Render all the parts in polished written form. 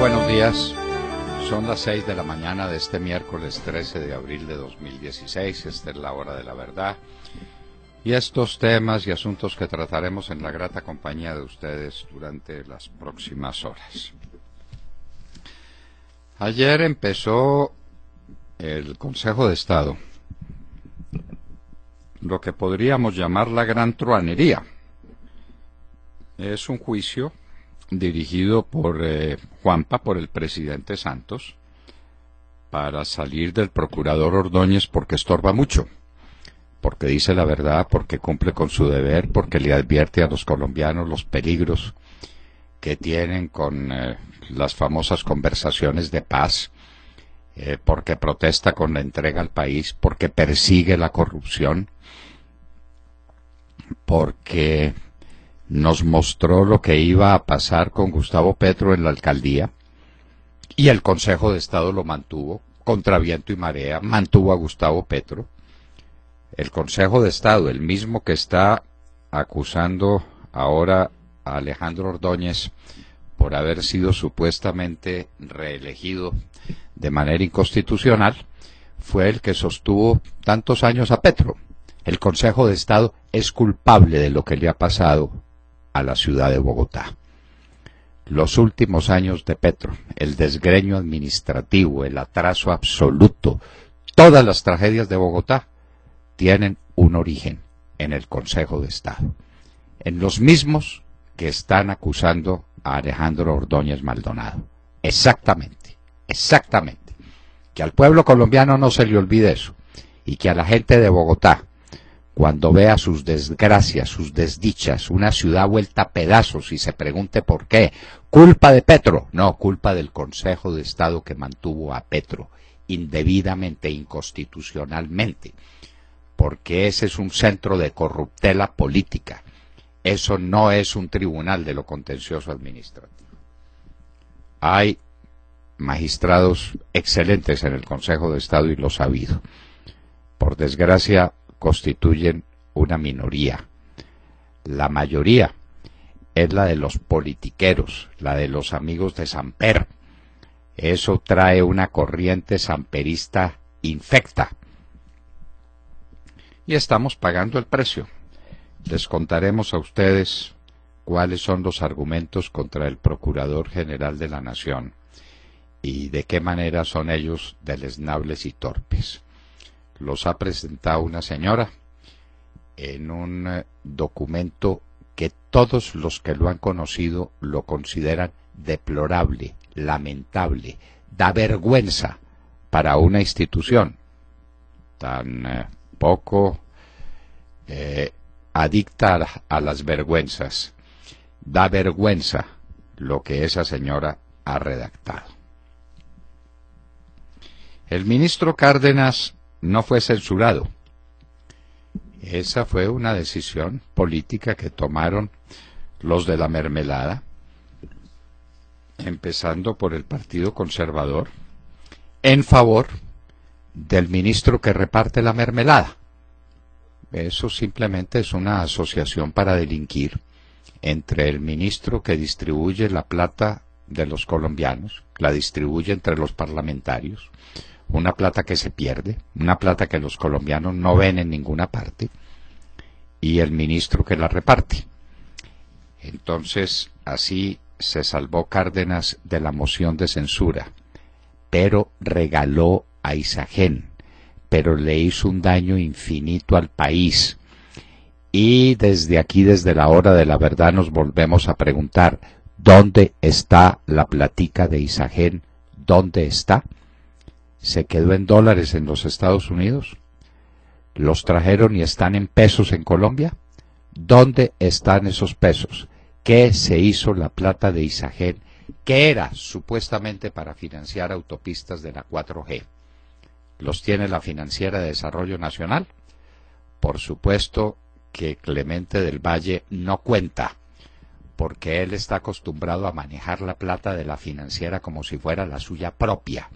buenos días. Son las 6 de la mañana de este miércoles 13 de abril de 2016. Esta es la hora de la verdad. Y estos temas y asuntos que trataremos en la grata compañía de ustedes durante las próximas horas. Ayer empezó el Consejo de Estado, lo que podríamos llamar la gran truhanería. Es un juicio dirigido por Juanpa, por el presidente Santos, para salir del procurador Ordóñez porque estorba mucho, porque dice la verdad, porque cumple con su deber, porque le advierte a los colombianos los peligros que tienen con las famosas conversaciones de paz, porque protesta con la entrega al país, porque persigue la corrupción, porque nos mostró lo que iba a pasar con Gustavo Petro en la alcaldía, y el Consejo de Estado lo mantuvo, contra viento y marea, mantuvo a Gustavo Petro. El Consejo de Estado, el mismo que está acusando ahora a Alejandro Ordóñez por haber sido supuestamente reelegido de manera inconstitucional, fue el que sostuvo tantos años a Petro. El Consejo de Estado es culpable de lo que le ha pasado a la ciudad de Bogotá. Los últimos años de Petro, el desgreño administrativo, el atraso absoluto, todas las tragedias de Bogotá tienen un origen en el Consejo de Estado, en los mismos que están acusando a Alejandro Ordóñez Maldonado. Exactamente, exactamente. Que al pueblo colombiano no se le olvide eso, y que a la gente de Bogotá, cuando vea sus desgracias, sus desdichas, una ciudad vuelta a pedazos y se pregunte por qué, culpa de Petro, no, culpa del Consejo de Estado que mantuvo a Petro indebidamente, inconstitucionalmente, porque ese es un centro de corruptela política, eso no es un tribunal de lo contencioso administrativo. Hay magistrados excelentes en el Consejo de Estado y lo ha habido. Por desgracia, constituyen una minoría. La mayoría es la de los politiqueros, la de los amigos de Samper. Eso trae una corriente samperista infecta. Y estamos pagando el precio. Les contaremos a ustedes cuáles son los argumentos contra el Procurador General de la Nación y de qué manera son ellos deleznables y torpes. Los ha presentado una señora en un documento que todos los que lo han conocido lo consideran deplorable, lamentable, da vergüenza para una institución tan poco adicta a las vergüenzas. Da vergüenza lo que esa señora ha redactado. El ministro Cárdenas no fue censurado. Esa fue una decisión política que tomaron los de la mermelada, empezando por el Partido Conservador, en favor del ministro que reparte la mermelada. Eso simplemente es una asociación para delinquir entre el ministro que distribuye la plata de los colombianos, la distribuye entre los parlamentarios, una plata que se pierde, una plata que los colombianos no ven en ninguna parte, y el ministro que la reparte. Entonces, así se salvó Cárdenas de la moción de censura, pero regaló a Isagen, pero le hizo un daño infinito al país. Y desde aquí, desde la hora de la verdad, nos volvemos a preguntar, ¿dónde está la platica de Isagen? ¿Dónde está? ¿Se quedó en dólares en los Estados Unidos? ¿Los trajeron y están en pesos en Colombia? ¿Dónde están esos pesos? ¿Qué se hizo la plata de Isagen, que era supuestamente para financiar autopistas de la 4G? ¿Los tiene la Financiera de Desarrollo Nacional? Por supuesto que Clemente del Valle no cuenta, porque él está acostumbrado a manejar la plata de la financiera como si fuera la suya propia.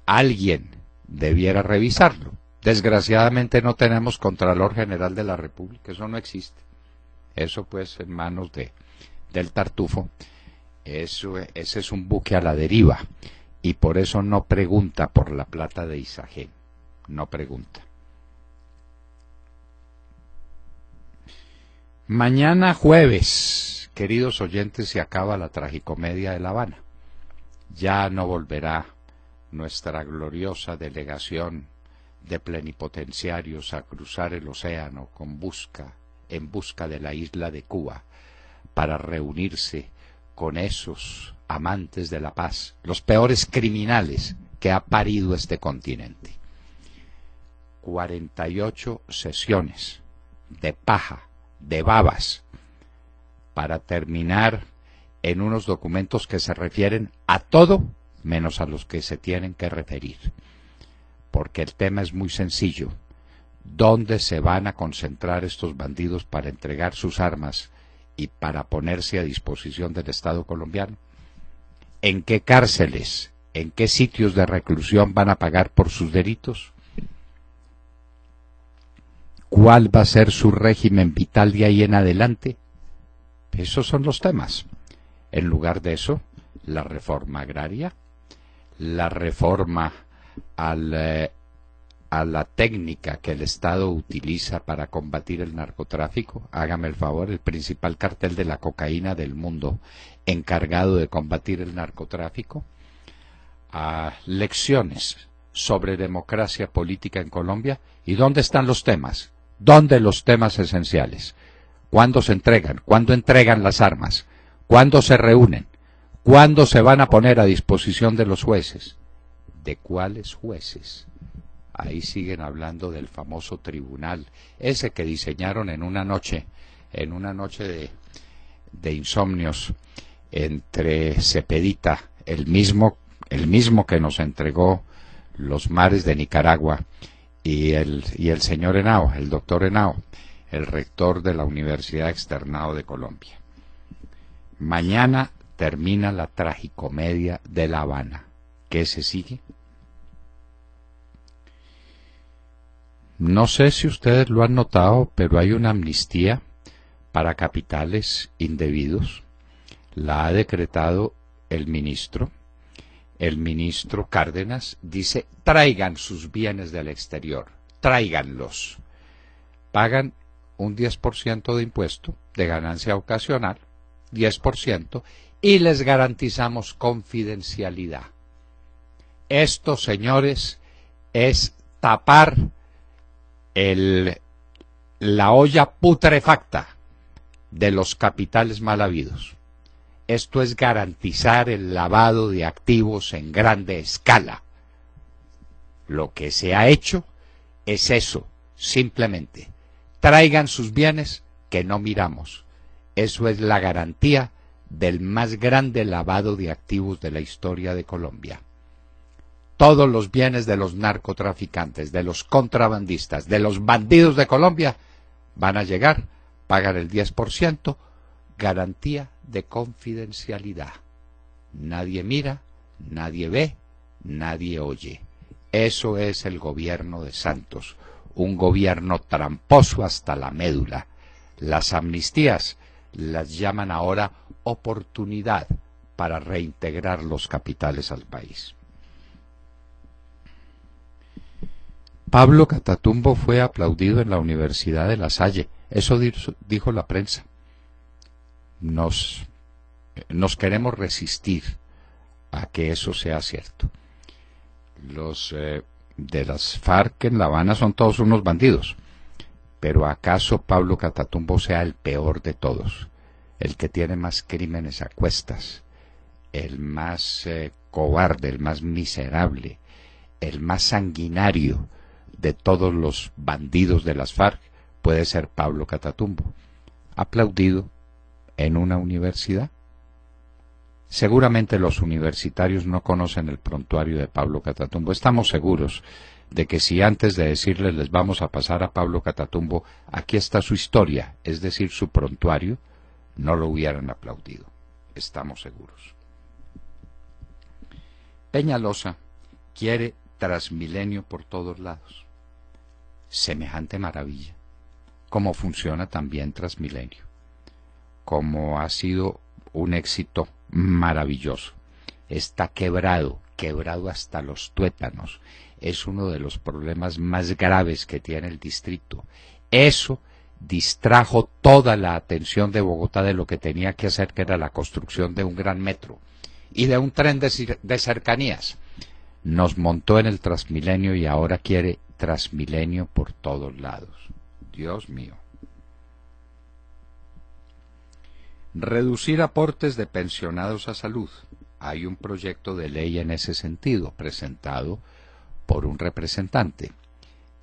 Alguien debiera revisarlo. Desgraciadamente no tenemos Contralor General de la República, eso no existe. Eso pues en manos del Tartufo. Ese es un buque a la deriva, y por eso no pregunta por la plata de Isagen, no pregunta. Mañana jueves, queridos oyentes, se acaba la tragicomedia de La Habana. Ya no volverá nuestra gloriosa delegación de plenipotenciarios a cruzar el océano en busca de la isla de Cuba, para reunirse con esos amantes de la paz, los peores criminales que ha parido este continente. 48 sesiones de paja, de babas, para terminar en unos documentos que se refieren a todo menos a los que se tienen que referir. Porque el tema es muy sencillo. ¿Dónde se van a concentrar estos bandidos para entregar sus armas y para ponerse a disposición del Estado colombiano? ¿En qué cárceles, en qué sitios de reclusión van a pagar por sus delitos? ¿Cuál va a ser su régimen vital de ahí en adelante? Esos son los temas. En lugar de eso, la reforma agraria, la reforma a la técnica que el Estado utiliza para combatir el narcotráfico. Hágame el favor, el principal cartel de la cocaína del mundo encargado de combatir el narcotráfico. Lecciones sobre democracia política en Colombia. ¿Y dónde están los temas? ¿Dónde los temas esenciales? ¿Cuándo se entregan? ¿Cuándo entregan las armas? ¿Cuándo se reúnen? ¿Cuándo se van a poner a disposición de los jueces? ¿De cuáles jueces? Ahí siguen hablando del famoso tribunal, ese que diseñaron en una noche de insomnios entre Cepedita, el mismo que nos entregó los mares de Nicaragua, y el señor Henao, el doctor Henao, el rector de la Universidad Externado de Colombia. Mañana termina la tragicomedia de La Habana. ¿Qué se sigue? No sé si ustedes lo han notado, pero hay una amnistía para capitales indebidos. La ha decretado el ministro. El ministro Cárdenas dice: traigan sus bienes del exterior, tráiganlos. Pagan un 10% de impuesto de ganancia ocasional, 10%, y les garantizamos confidencialidad. Esto, señores, es tapar la olla putrefacta de los capitales mal habidos. Esto es garantizar el lavado de activos en grande escala. Lo que se ha hecho es eso, simplemente. Traigan sus bienes que no miramos. Eso es la garantía del más grande lavado de activos de la historia de Colombia. Todos los bienes de los narcotraficantes, de los contrabandistas, de los bandidos de Colombia van a llegar, pagan el 10%, garantía de confidencialidad. Nadie mira, nadie ve, nadie oye. Eso es el gobierno de Santos, un gobierno tramposo hasta la médula. Las amnistías las llaman ahora oportunidad para reintegrar los capitales al país. Pablo Catatumbo fue aplaudido en la Universidad de La Salle. Eso dijo la prensa. Nos queremos resistir a que eso sea cierto. Los de las FARC en La Habana son todos unos bandidos. Pero ¿acaso Pablo Catatumbo sea el peor de todos? El que tiene más crímenes a cuestas, el más cobarde, el más miserable, el más sanguinario de todos los bandidos de las FARC puede ser Pablo Catatumbo, aplaudido en una universidad. Seguramente los universitarios no conocen el prontuario de Pablo Catatumbo. Estamos seguros de que si antes de decirles les vamos a pasar a Pablo Catatumbo, aquí está su historia, es decir, su prontuario, no lo hubieran aplaudido. Estamos seguros. Peñalosa quiere Transmilenio por todos lados. Semejante maravilla. Cómo funciona también Transmilenio. Como ha sido un éxito maravilloso. Está quebrado, quebrado hasta los tuétanos. Es uno de los problemas más graves que tiene el distrito. Eso distrajo toda la atención de Bogotá de lo que tenía que hacer, que era la construcción de un gran metro y de un tren de cercanías. Nos montó en el Transmilenio y ahora quiere Transmilenio por todos lados. Dios mío. Reducir aportes de pensionados a salud. Hay un proyecto de ley en ese sentido, presentado por un representante.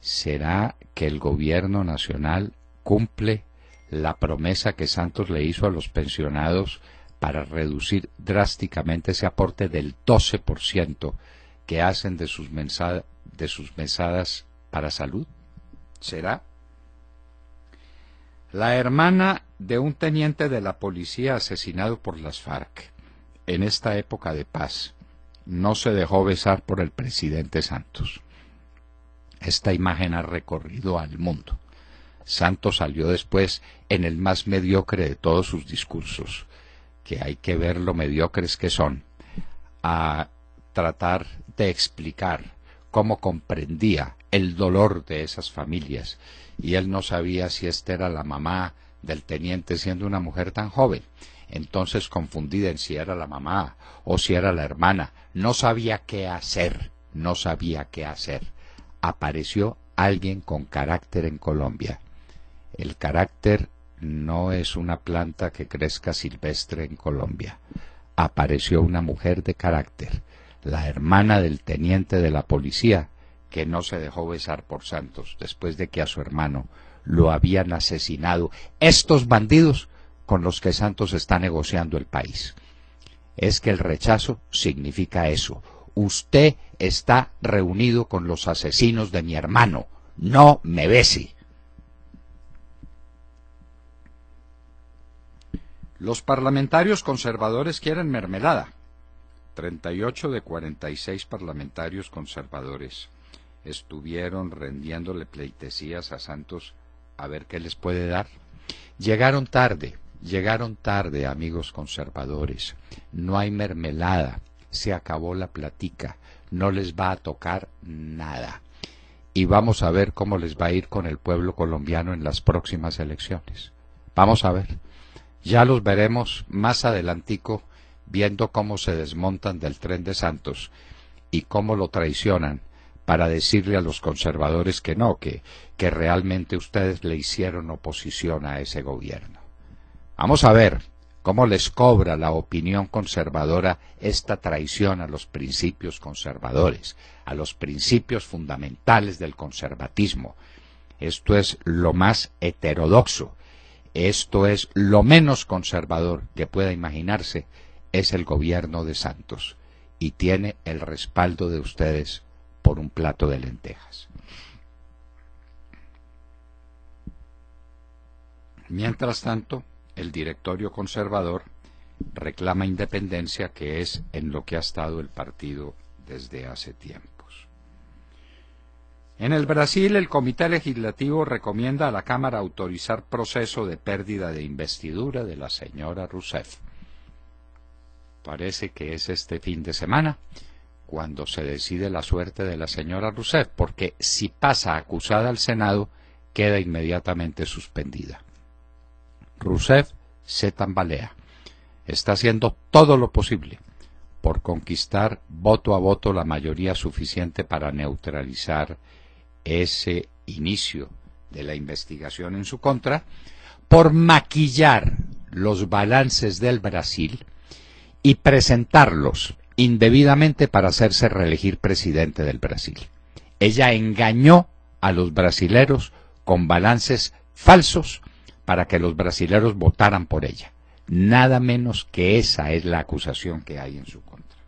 ¿Será que el gobierno nacional cumple la promesa que Santos le hizo a los pensionados para reducir drásticamente ese aporte del 12% que hacen de sus mesadas para salud? ¿Será? La hermana de un teniente de la policía asesinado por las FARC en esta época de paz no se dejó besar por el presidente Santos. Esta imagen ha recorrido al mundo. Santos salió después en el más mediocre de todos sus discursos, que hay que ver lo mediocres que son, a tratar de explicar cómo comprendía el dolor de esas familias, y él no sabía si esta era la mamá del teniente siendo una mujer tan joven. Entonces, confundida en si era la mamá o si era la hermana, no sabía qué hacer, no sabía qué hacer. Apareció alguien con carácter en Colombia. El carácter no es una planta que crezca silvestre en Colombia. Apareció una mujer de carácter, la hermana del teniente de la policía, que no se dejó besar por Santos después de que a su hermano lo habían asesinado estos bandidos con los que Santos está negociando el país. Es que el rechazo significa eso. Usted está reunido con los asesinos de mi hermano. No me bese. Los parlamentarios conservadores quieren mermelada. 38 de 46 parlamentarios conservadores estuvieron rendiéndole pleitesías a Santos a ver qué les puede dar. Llegaron tarde, amigos conservadores. No hay mermelada, se acabó la platica, no les va a tocar nada. Y vamos a ver cómo les va a ir con el pueblo colombiano en las próximas elecciones. Vamos a ver. Ya los veremos más adelantico, viendo cómo se desmontan del tren de Santos y cómo lo traicionan para decirle a los conservadores que no, que realmente ustedes le hicieron oposición a ese gobierno. Vamos a ver cómo les cobra la opinión conservadora esta traición a los principios conservadores, a los principios fundamentales del conservatismo. Esto es lo más heterodoxo, esto es lo menos conservador que pueda imaginarse, es el gobierno de Santos, y tiene el respaldo de ustedes por un plato de lentejas. Mientras tanto, el directorio conservador reclama independencia, que es en lo que ha estado el partido desde hace tiempos. En el Brasil, el Comité Legislativo recomienda a la Cámara autorizar proceso de pérdida de investidura de la señora Rousseff. Parece que es este fin de semana cuando se decide la suerte de la señora Rousseff, porque si pasa acusada al Senado, queda inmediatamente suspendida. Rousseff se tambalea, está haciendo todo lo posible por conquistar voto a voto la mayoría suficiente para neutralizar ese inicio de la investigación en su contra, por maquillar los balances del Brasil y presentarlos indebidamente para hacerse reelegir presidente del Brasil. Ella engañó a los brasileros con balances falsos para que los brasileros votaran por ella. Nada menos que esa es la acusación que hay en su contra.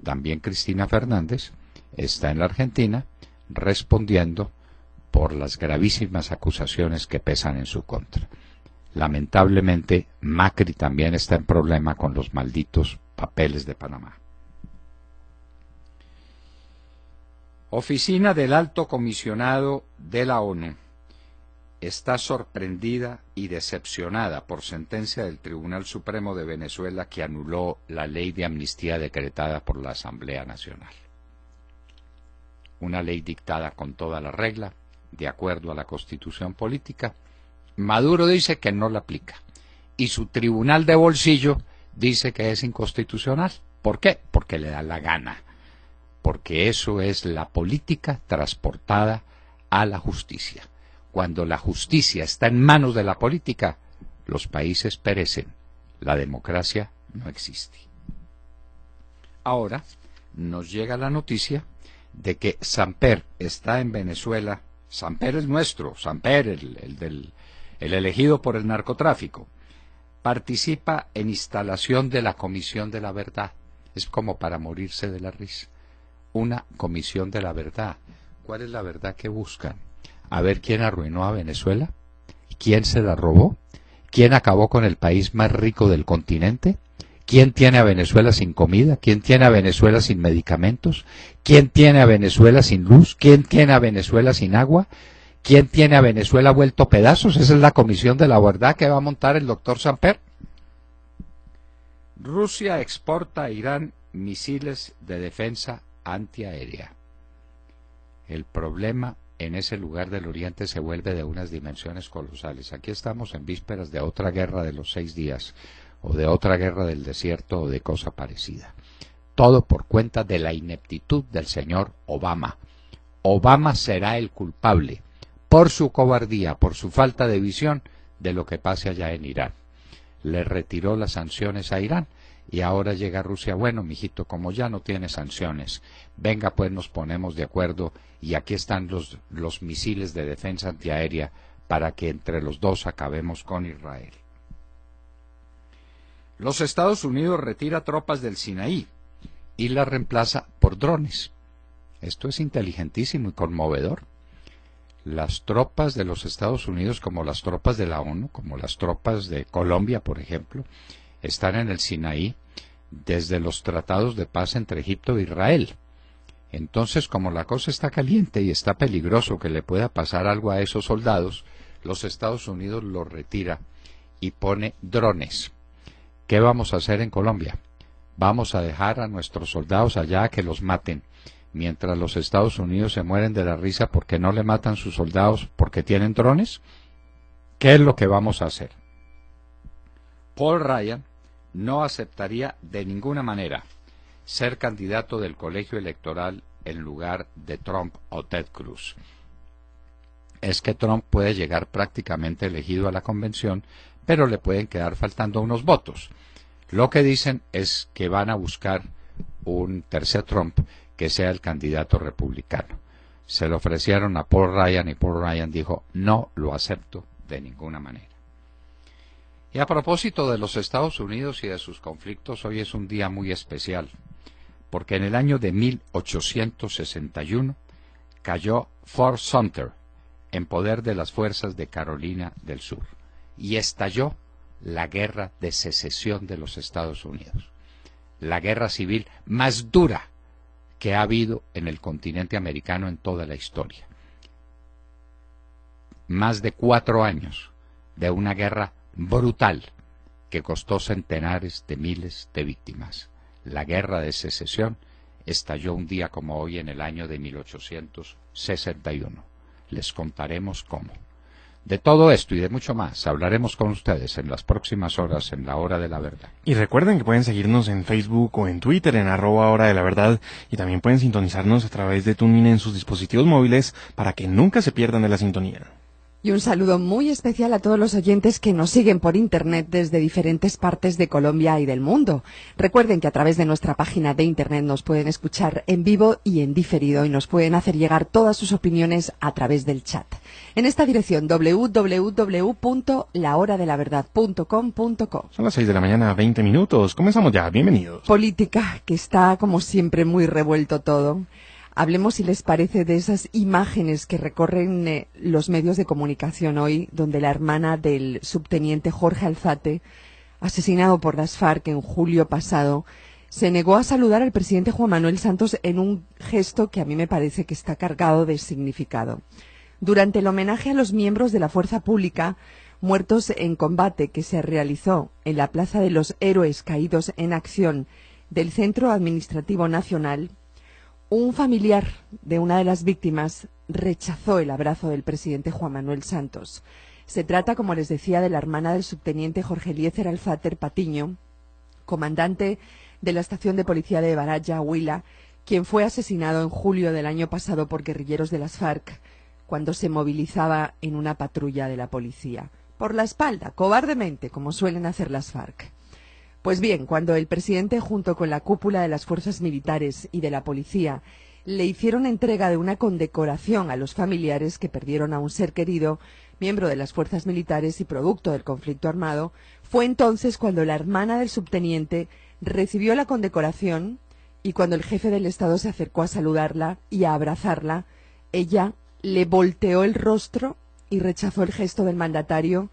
También Cristina Fernández está en la Argentina respondiendo por las gravísimas acusaciones que pesan en su contra. Lamentablemente, Macri también está en problema con los malditos papeles de Panamá. Oficina del Alto Comisionado de la ONU está sorprendida y decepcionada por sentencia del Tribunal Supremo de Venezuela que anuló la ley de amnistía decretada por la Asamblea Nacional. Una ley dictada con toda la regla, de acuerdo a la Constitución política. Maduro dice que no la aplica y su tribunal de bolsillo dice que es inconstitucional. ¿Por qué? Porque le da la gana, porque eso es la política transportada a la justicia. Cuando la justicia está en manos de la política, los países perecen, la democracia no existe. Ahora nos llega la noticia de que Samper está en Venezuela. Samper es nuestro, Samper, el elegido por el narcotráfico. Participa en instalación de la Comisión de la Verdad. Es como para morirse de la risa. Una Comisión de la Verdad. ¿Cuál es la verdad que buscan? A ver quién arruinó a Venezuela, quién se la robó, quién acabó con el país más rico del continente, quién tiene a Venezuela sin comida, quién tiene a Venezuela sin medicamentos, quién tiene a Venezuela sin luz, quién tiene a Venezuela sin agua, quién tiene a Venezuela vuelto pedazos. Esa es la Comisión de la Verdad que va a montar el doctor Samper. Rusia exporta a Irán misiles de defensa antiaérea. El problema en ese lugar del Oriente se vuelve de unas dimensiones colosales. Aquí estamos en vísperas de otra guerra de los 6 días, o de otra guerra del desierto, o de cosa parecida. Todo por cuenta de la ineptitud del señor Obama. Obama será el culpable, por su cobardía, por su falta de visión, de lo que pase allá en Irán. Le retiró las sanciones a Irán, y ahora llega Rusia. Bueno, mijito, como ya no tiene sanciones, venga pues nos ponemos de acuerdo y aquí están los misiles de defensa antiaérea para que entre los dos acabemos con Israel. Los Estados Unidos retira tropas del Sinaí y las reemplaza por drones. Esto es inteligentísimo y conmovedor. Las tropas de los Estados Unidos, como las tropas de la ONU, como las tropas de Colombia, por ejemplo, están en el Sinaí desde los tratados de paz entre Egipto e Israel. Entonces, como la cosa está caliente y está peligroso que le pueda pasar algo a esos soldados, los Estados Unidos los retira y pone drones. ¿Qué vamos a hacer en Colombia? Vamos a dejar a nuestros soldados allá a que los maten, mientras los Estados Unidos se mueren de la risa porque no le matan sus soldados porque tienen drones. ¿Qué es lo que vamos a hacer? Paul Ryan no aceptaría de ninguna manera ser candidato del colegio electoral en lugar de Trump o Ted Cruz. Es que Trump puede llegar prácticamente elegido a la convención, pero le pueden quedar faltando unos votos. Lo que dicen es que van a buscar un tercer Trump que sea el candidato republicano. Se lo ofrecieron a Paul Ryan y Paul Ryan dijo, no lo acepto de ninguna manera. Y a propósito de los Estados Unidos y de sus conflictos, hoy es un día muy especial, porque en el año de 1861 cayó Fort Sumter en poder de las fuerzas de Carolina del Sur y estalló la guerra de secesión de los Estados Unidos, la guerra civil más dura que ha habido en el continente americano en toda la historia. Más de 4 años de una guerra brutal que costó centenares de miles de víctimas. La guerra de secesión estalló un día como hoy en el año de 1861. Les contaremos cómo. De todo esto y de mucho más hablaremos con ustedes en las próximas horas en la Hora de la Verdad. Y recuerden que pueden seguirnos en Facebook o en Twitter en @Hora de la Verdad y también pueden sintonizarnos a través de TuneIn en sus dispositivos móviles para que nunca se pierdan de la sintonía. Y un saludo muy especial a todos los oyentes que nos siguen por Internet desde diferentes partes de Colombia y del mundo. Recuerden que a través de nuestra página de Internet nos pueden escuchar en vivo y en diferido y nos pueden hacer llegar todas sus opiniones a través del chat. En esta dirección www.lahoradelaverdad.com.co. Son las 6 de la mañana, 20 minutos. Comenzamos ya. Bienvenidos. Política, que está como siempre muy revuelto todo. Hablemos, si les parece, de esas imágenes que recorren los medios de comunicación hoy, donde la hermana del subteniente Jorge Alzate, asesinado por las FARC en julio pasado, se negó a saludar al presidente Juan Manuel Santos en un gesto que a mí me parece que está cargado de significado. Durante el homenaje a los miembros de la fuerza pública muertos en combate que se realizó en la Plaza de los Héroes Caídos en Acción del Centro Administrativo Nacional, un familiar de una de las víctimas rechazó el abrazo del presidente Juan Manuel Santos. Se trata, como les decía, de la hermana del subteniente Jorge Eliezer Alzáter Patiño, comandante de la estación de policía de Baralla, Huila, quien fue asesinado en julio del año pasado por guerrilleros de las FARC cuando se movilizaba en una patrulla de la policía. Por la espalda, cobardemente, como suelen hacer las FARC. Pues bien, cuando el presidente, junto con la cúpula de las fuerzas militares y de la policía, le hicieron entrega de una condecoración a los familiares que perdieron a un ser querido, miembro de las fuerzas militares y producto del conflicto armado, fue entonces cuando la hermana del subteniente recibió la condecoración y cuando el jefe del Estado se acercó a saludarla y a abrazarla, ella le volteó el rostro y rechazó el gesto del mandatario,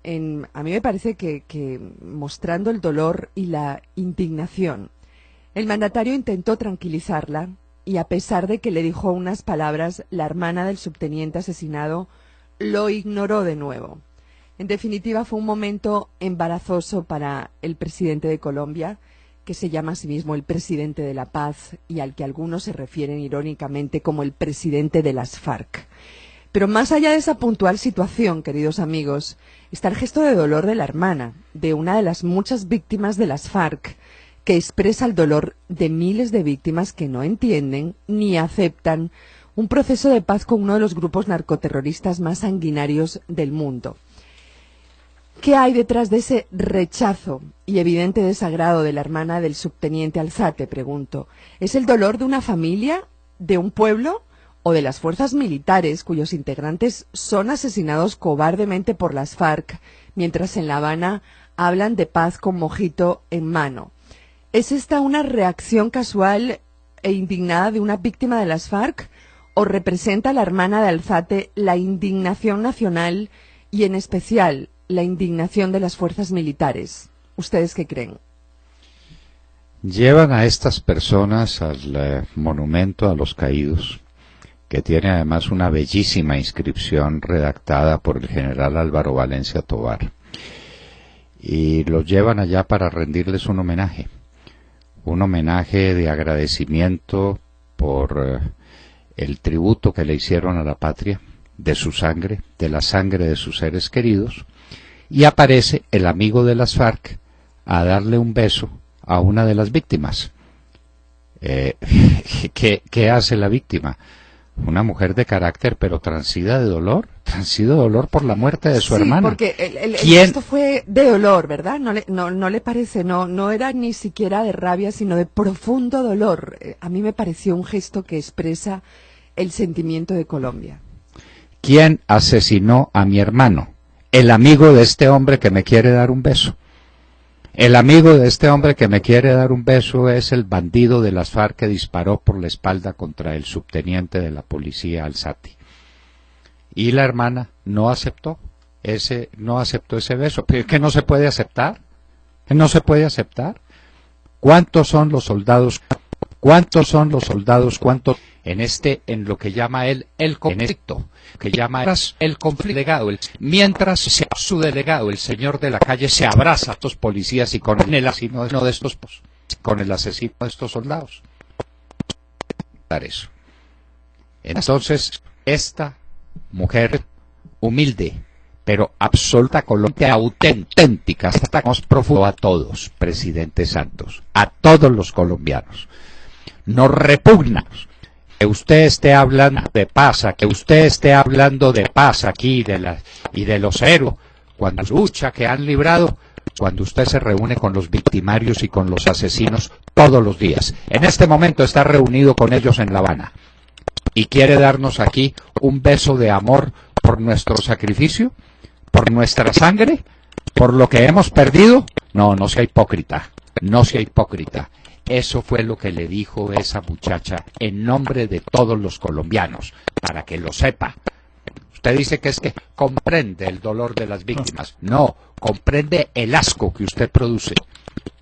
a mí me parece que mostrando el dolor y la indignación. El mandatario intentó tranquilizarla y a pesar de que le dijo unas palabras, la hermana del subteniente asesinado lo ignoró de nuevo. En definitiva, fue un momento embarazoso para el presidente de Colombia, que se llama a sí mismo el presidente de la paz y al que algunos se refieren irónicamente como el presidente de las FARC. Pero más allá de esa puntual situación, queridos amigos, está el gesto de dolor de la hermana, de una de las muchas víctimas de las FARC, que expresa el dolor de miles de víctimas que no entienden ni aceptan un proceso de paz con uno de los grupos narcoterroristas más sanguinarios del mundo. ¿Qué hay detrás de ese rechazo y evidente desagrado de la hermana del subteniente Alzate? Pregunto. ¿Es el dolor de una familia, de un pueblo o de las fuerzas militares cuyos integrantes son asesinados cobardemente por las FARC, mientras en La Habana hablan de paz con mojito en mano? ¿Es esta una reacción casual e indignada de una víctima de las FARC o representa la hermana de Alzate la indignación nacional y en especial la indignación de las fuerzas militares? ¿Ustedes qué creen? Llevan a estas personas al monumento a los caídos, que tiene además una bellísima inscripción redactada por el general Álvaro Valencia Tovar, y los llevan allá para rendirles un homenaje de agradecimiento por el tributo que le hicieron a la patria, de su sangre, de la sangre de sus seres queridos, y aparece el amigo de las FARC a darle un beso a una de las víctimas. ¿Qué hace la víctima? Una mujer de carácter, pero transida de dolor por la muerte de su hermana. Porque el gesto fue de dolor, ¿verdad? No le parece, no era ni siquiera de rabia, sino de profundo dolor. A mí me pareció un gesto que expresa el sentimiento de Colombia. ¿Quién asesinó a mi hermano? El amigo de este hombre que me quiere dar un beso. El amigo de este hombre que me quiere dar un beso es el bandido de las FARC que disparó por la espalda contra el subteniente de la policía Alzate. Y la hermana no aceptó ese beso. ¿Pero qué no se puede aceptar? ¿Qué no se puede aceptar? ¿Cuántos son los soldados? En lo que llama él el conflicto, mientras su delegado, el señor de la calle, se abraza a estos policías y con el asesino de estos soldados. Eso. Entonces, esta mujer humilde, pero absolutamente auténtica, hasta más profundo a todos, presidente Santos, a todos los colombianos. Nos repugna que usted esté hablando de paz, aquí y de los héroes, cuando la lucha que han librado, cuando usted se reúne con los victimarios y con los asesinos todos los días. En este momento está reunido con ellos en La Habana y quiere darnos aquí un beso de amor por nuestro sacrificio, por nuestra sangre, por lo que hemos perdido. No sea hipócrita. Eso fue lo que le dijo esa muchacha en nombre de todos los colombianos, para que lo sepa. Usted dice que es que comprende el dolor de las víctimas. No, comprende el asco que usted produce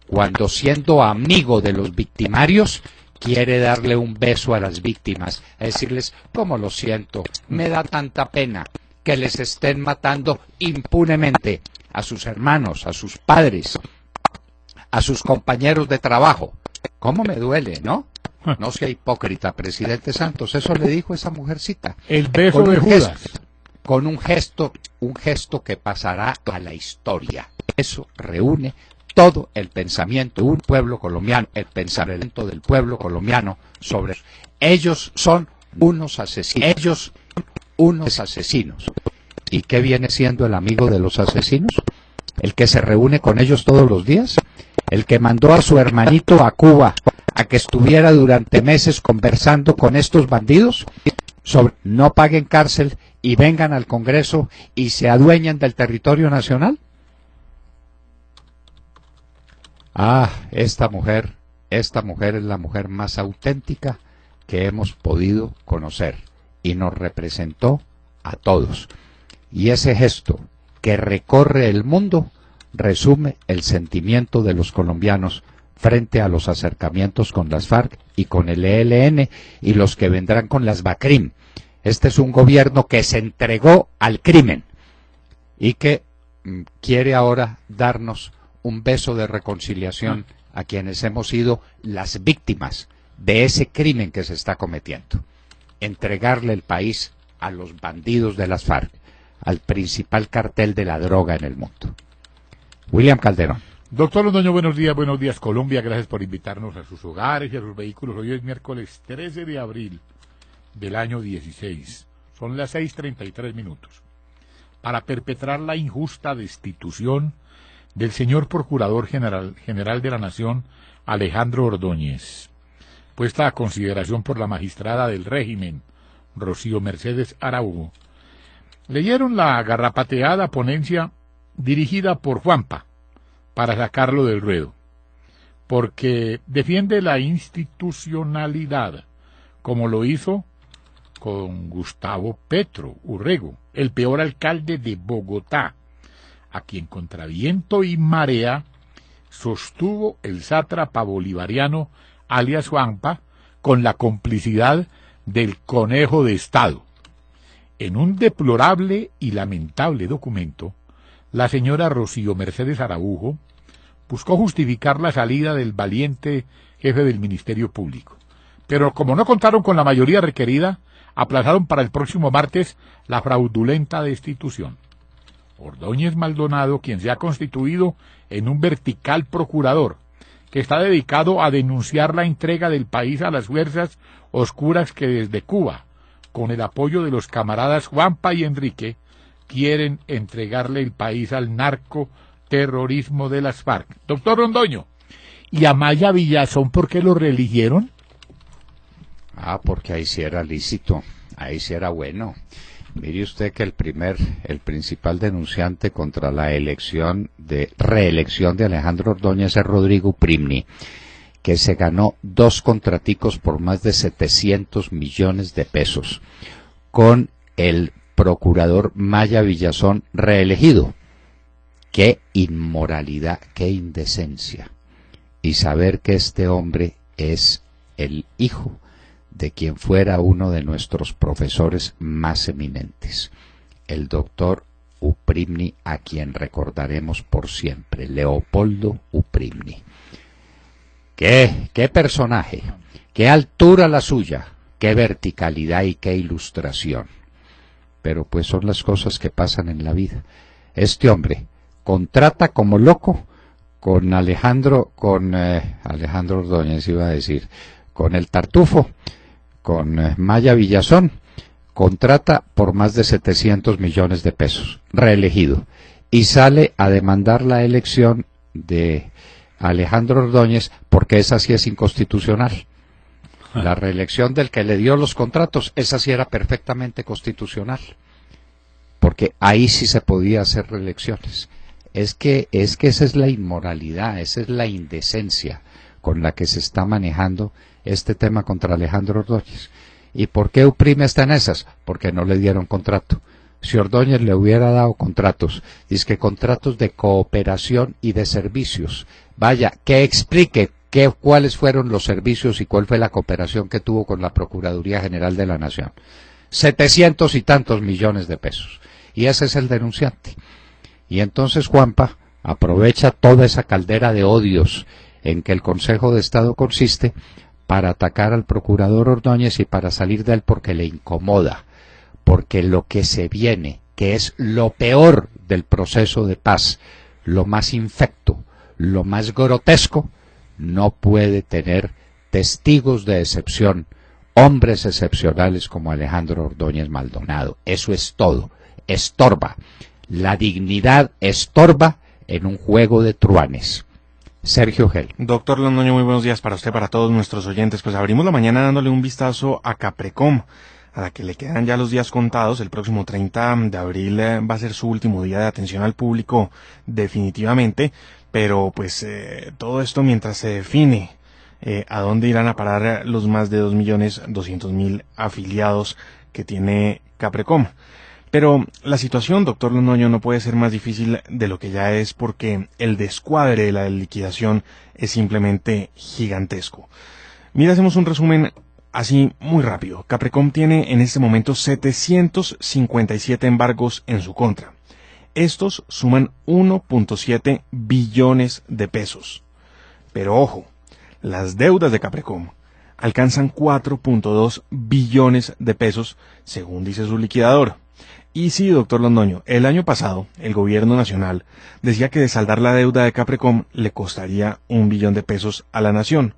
cuando, siendo amigo de los victimarios, quiere darle un beso a las víctimas, a decirles, cómo lo siento, me da tanta pena que les estén matando impunemente a sus hermanos, a sus padres, a sus compañeros de trabajo. ¿Cómo me duele, no? No sea hipócrita, presidente Santos. Eso le dijo esa mujercita. El beso de Judas. Con un gesto que pasará a la historia. Eso reúne todo el pensamiento de un pueblo colombiano, el pensamiento del pueblo colombiano sobre ellos son unos asesinos. ¿Y qué viene siendo el amigo de los asesinos? ¿El que se reúne con ellos todos los días? ¿El que mandó a su hermanito a Cuba a que estuviera durante meses conversando con estos bandidos sobre no paguen cárcel y vengan al Congreso y se adueñen del territorio nacional? Ah, esta mujer es la mujer más auténtica que hemos podido conocer y nos representó a todos. Y ese gesto que recorre el mundo resume el sentimiento de los colombianos frente a los acercamientos con las FARC y con el ELN y los que vendrán con las BACRIM. Este es un gobierno que se entregó al crimen y que quiere ahora darnos un beso de reconciliación a quienes hemos sido las víctimas de ese crimen que se está cometiendo. Entregarle el país a los bandidos de las FARC, al principal cartel de la droga en el mundo. William Calderón. Doctor Londoño, buenos días Colombia, gracias por invitarnos a sus hogares y a sus vehículos. Hoy es miércoles 13 de abril del año 16, son las 6:33. Para perpetrar la injusta destitución del señor Procurador General de la Nación, Alejandro Ordóñez, puesta a consideración por la magistrada del régimen, Rocío Mercedes Araújo, leyeron la garrapateada ponencia dirigida por Juanpa para sacarlo del ruedo, porque defiende la institucionalidad, como lo hizo con Gustavo Petro Urrego, el peor alcalde de Bogotá, a quien contra viento y marea sostuvo el sátrapa bolivariano alias Juanpa con la complicidad del Conejo de Estado. En un deplorable y lamentable documento, la señora Rocío Mercedes Araújo buscó justificar la salida del valiente jefe del Ministerio Público, pero como no contaron con la mayoría requerida, aplazaron para el próximo martes la fraudulenta destitución. Ordóñez Maldonado, quien se ha constituido en un vertical procurador, que está dedicado a denunciar la entrega del país a las fuerzas oscuras que desde Cuba, con el apoyo de los camaradas Juanpa y Enrique, quieren entregarle el país al narcoterrorismo de las FARC. Doctor Londoño, ¿y a Maya Villazón por qué lo reeligieron? Ah, porque ahí sí era lícito, ahí sí era bueno. Mire usted que el principal denunciante contra la reelección de Alejandro Ordóñez es Rodrigo Uprimni, que se ganó 2 contraticos por más de 700 millones de pesos con el procurador Maya Villazón reelegido. Qué inmoralidad, qué indecencia. Y saber que este hombre es el hijo de quien fuera uno de nuestros profesores más eminentes, el doctor Uprimni, a quien recordaremos por siempre, Leopoldo Uprimni. ¡Qué personaje! ¡Qué altura la suya! ¡Qué verticalidad y qué ilustración! Pero pues son las cosas que pasan en la vida. Este hombre contrata como loco con Alejandro Ordóñez, iba a decir, con el Tartufo, con Maya Villazón, contrata por más de 700 millones de pesos, reelegido, y sale a demandar la elección de Alejandro Ordóñez porque esa sí es inconstitucional. La reelección del que le dio los contratos, esa sí era perfectamente constitucional, porque ahí sí se podía hacer reelecciones. Es que esa es la inmoralidad, esa es la indecencia con la que se está manejando este tema contra Alejandro Ordóñez. ¿Y por qué Uprime está en esas? Porque no le dieron contrato. Si Ordóñez le hubiera dado contratos, dice que contratos de cooperación y de servicios, vaya, que explique ¿Cuáles fueron los servicios y cuál fue la cooperación que tuvo con la Procuraduría General de la Nación? 700 y tantos millones de pesos. Y ese es el denunciante. Y entonces Juanpa aprovecha toda esa caldera de odios en que el Consejo de Estado consiste para atacar al procurador Ordóñez y para salir de él porque le incomoda, porque lo que se viene, que es lo peor del proceso de paz, lo más infecto, lo más grotesco, no puede tener testigos de excepción, hombres excepcionales como Alejandro Ordóñez Maldonado. Eso es todo. Estorba. La dignidad estorba en un juego de truanes. Sergio Gel. Doctor Londoño, muy buenos días para usted, para todos nuestros oyentes. Pues abrimos la mañana dándole un vistazo a Caprecom, a la que le quedan ya los días contados. El próximo 30 de abril va a ser su último día de atención al público definitivamente, pero pues todo esto mientras se define a dónde irán a parar los más de 2.200.000 afiliados que tiene Caprecom. Pero la situación, doctor Londoño, no puede ser más difícil de lo que ya es, porque el descuadre de la liquidación es simplemente gigantesco. Mira, hacemos un resumen así muy rápido. Caprecom tiene en este momento 757 embargos en su contra. Estos suman 1.7 billones de pesos. Pero ojo, las deudas de Caprecom alcanzan 4.2 billones de pesos, según dice su liquidador. Y sí, doctor Londoño, el año pasado el gobierno nacional decía que de saldar la deuda de Caprecom le costaría 1 billón de pesos a la nación.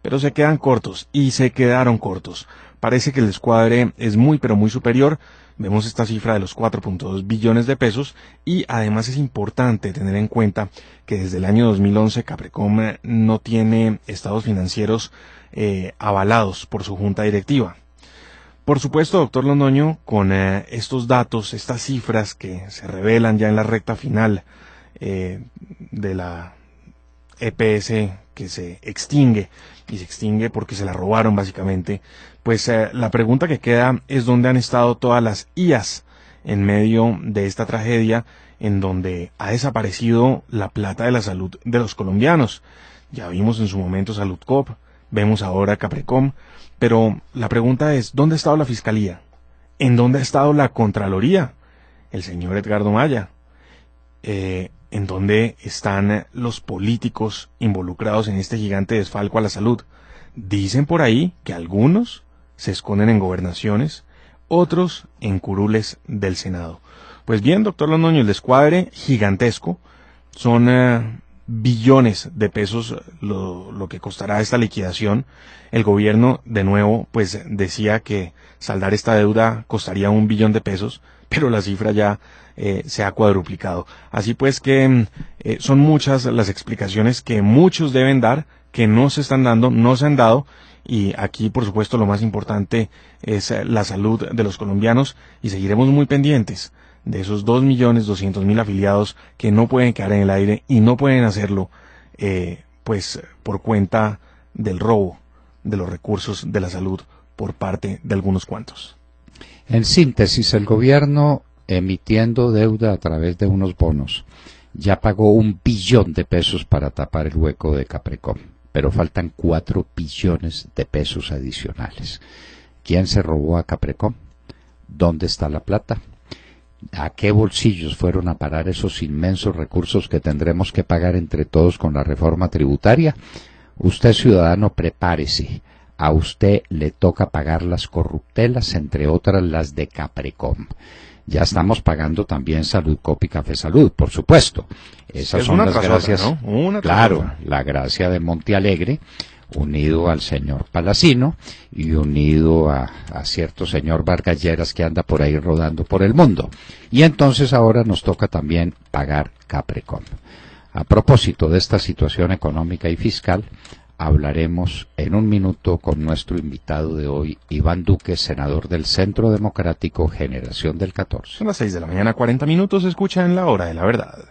Pero se quedan cortos, y se quedaron cortos. Parece que el descuadre es muy pero muy superior. Vemos esta cifra de los 4.2 billones de pesos, y además es importante tener en cuenta que desde el año 2011 Caprecom no tiene estados financieros avalados por su junta directiva. Por supuesto, doctor Londoño, con estos datos, estas cifras que se revelan ya en la recta final de la EPS que se extingue, y se extingue porque se la robaron básicamente, pues la pregunta que queda es dónde han estado todas las IAS en medio de esta tragedia, en donde ha desaparecido la plata de la salud de los colombianos. Ya vimos en su momento Saludcop, vemos ahora Caprecom, pero la pregunta es, ¿dónde ha estado la Fiscalía? ¿En dónde ha estado la Contraloría? El señor Edgardo Maya. ¿En dónde están los políticos involucrados en este gigante desfalco a la salud? Dicen por ahí que algunos se esconden en gobernaciones, otros en curules del Senado. Pues bien, doctor Londoño, el descuadre gigantesco, son billones de pesos lo que costará esta liquidación. El gobierno, de nuevo, pues decía que saldar esta deuda costaría 1 billón de pesos, pero la cifra ya se ha cuadruplicado. Así pues que son muchas las explicaciones que muchos deben dar, que no se están dando, no se han dado, y aquí, por supuesto, lo más importante es la salud de los colombianos, y seguiremos muy pendientes de esos 2.200.000 afiliados que no pueden quedar en el aire, y no pueden hacerlo pues por cuenta del robo de los recursos de la salud por parte de algunos cuantos. En síntesis, el gobierno, emitiendo deuda a través de unos bonos, ya pagó 1 billón de pesos para tapar el hueco de Caprecom, pero faltan 4 billones de pesos adicionales. ¿Quién se robó a Caprecom? ¿Dónde está la plata? ¿A qué bolsillos fueron a parar esos inmensos recursos que tendremos que pagar entre todos con la reforma tributaria? Usted, ciudadano, prepárese. A usted le toca pagar las corruptelas, entre otras las de Caprecom. Ya estamos pagando también Saludcop y Café Salud, por supuesto. Esas son las gracias, ¿no? Claro, la gracia de Montealegre, unido al señor Palacino y unido a cierto señor Vargas Lleras que anda por ahí rodando por el mundo. Y entonces ahora nos toca también pagar Caprecom. A propósito de esta situación económica y fiscal, hablaremos en un minuto con nuestro invitado de hoy, Iván Duque, senador del Centro Democrático Generación del 14. Son las 6 de la mañana, 40 minutos, escucha en La Hora de la Verdad.